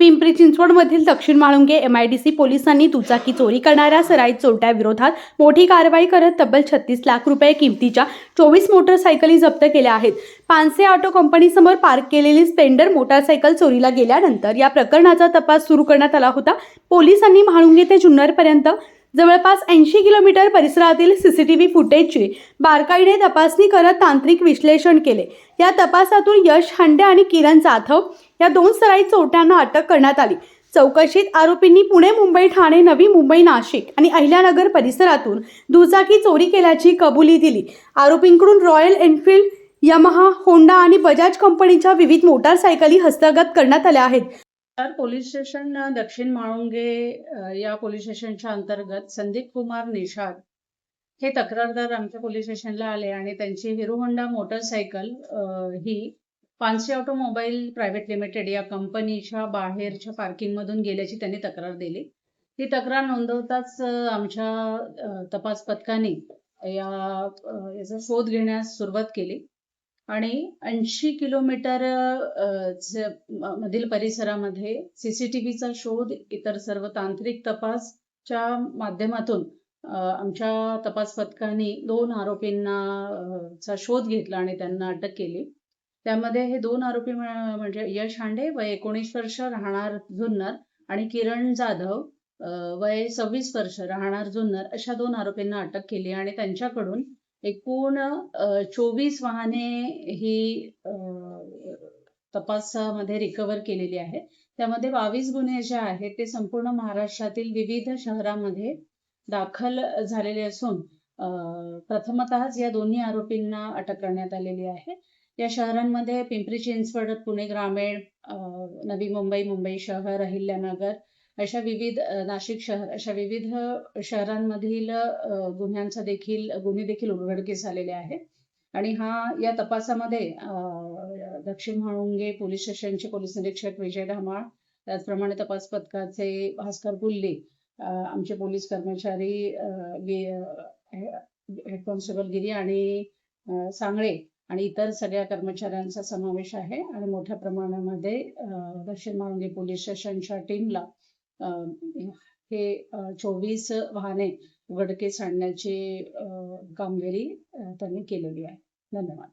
पिंपरी चिंचवडमधील दक्षिण म्हाळुंगे MIDC पोलिसांनी दुचाकी चोरी करणाऱ्या सराईत चोरट्याविरोधात मोठी कारवाई करत तब्बल 36 लाख रुपये किमतीच्या 24 मोटरसायकली जप्त केल्या आहेत. पानसे ऑटो कंपनीसमोर पार्क केलेली स्प्लेंडर मोटरसायकल चोरीला गेल्यानंतर या प्रकरणाचा तपास सुरू करण्यात आला होता. पोलिसांनी म्हाळुंगे ते जुन्नरपर्यंत जवळपास 80 किलोमीटर परिसरातील CCTV फुटेजची बारकाईने तपासणी करत तांत्रिक विश्लेषण केले. या तपासातून यश हांडे आणि किरण जाधव या 2 सराईत चोरट्यांना अटक करण्यात आली. चौकशीत आरोपींनी पुणे, मुंबई, ठाणे, नवी मुंबई, नाशिक आणि अहिल्यानगर परिसरातून दुचाकी चोरी केल्याची कबुली दिली. आरोपींकडून रॉयल एनफील्ड, यामाहा, होंडा आणि बजाज कंपनीच्या विविध मोटारसायकली हस्तगत करण्यात आल्या आहेत. पोलीस स्टेशन दक्षिण म्हाळुंगे या पोलीस स्टेशनच्या अंतर्गत संदीप कुमार निषाद हे तक्रारदार आमच्या पोलीस स्टेशनला आले आणि त्यांची हिरो होंडा मोटरसायकल ही पानसे ऑटोमोबाईल प्रायव्हेट लिमिटेड या कंपनीच्या बाहेरच्या पार्किंग मधून गेल्याची त्यांनी तक्रार दिली. ही तक्रार नोंदवताच आमच्या तपास पथकाने याचा शोध घेण्यास सुरुवात केली आणि 80 किलोमीटर मधील परिसरामध्ये CCTVचा शोध, इतर सर्व तांत्रिक तपासच्या माध्यमातून आमच्या तपास पथकाने 2 आरोपींना चा शोध घेतला आणि त्यांना अटक केली. त्यामध्ये हे 2 आरोपी म्हणजे यश हांडे वय 19 वर्ष राहणार जुन्नर आणि किरण जाधव वय 26 वर्ष राहणार जुन्नर अशा 2 आरोपींना अटक केली आणि त्यांच्याकडून एकूण 24 वाहने ही तपासामध्ये रिकव्हर केलेली आहे. त्यामध्ये 22 गुन्हे जे आहेत ते संपूर्ण महाराष्ट्रातील विविध शहरांमध्ये दाखल झालेले असून प्रथमतःच या दोन्ही आरोपींना अटक करण्यात आलेली आहे. या शहरांमध्ये पिंपरी चिंचवड, पुणे ग्रामीण, नवी मुंबई, मुंबई शहर, अहिल्यानगर अशा विविध, नाशिक शहर अशा विविध शहरांमधील गुन्हे देखील उघडकीस आलेले आहेत. आणि या तपासामध्ये दक्षिण म्हाळुंगे पोलीस स्टेशनचे पोलीस निरीक्षक विजय धामाळ, त्याचप्रमाणे तपास पथकाचे भास्कर गुल्ले, आमचे पोलीस कर्मचारी हेड कॉन्स्टेबल गिरी आणि सांगळे आणि इतर सगळ्या कर्मचाऱ्यांचा समावेश आहे. आणि मोठ्या प्रमाणामध्ये दक्षिण म्हाळुंगे पोलीस स्टेशनच्या टीमला हे 24 वाहने उघडकीस आणण्याची कामगिरी त्यांनी केलेली आहे. धन्यवाद.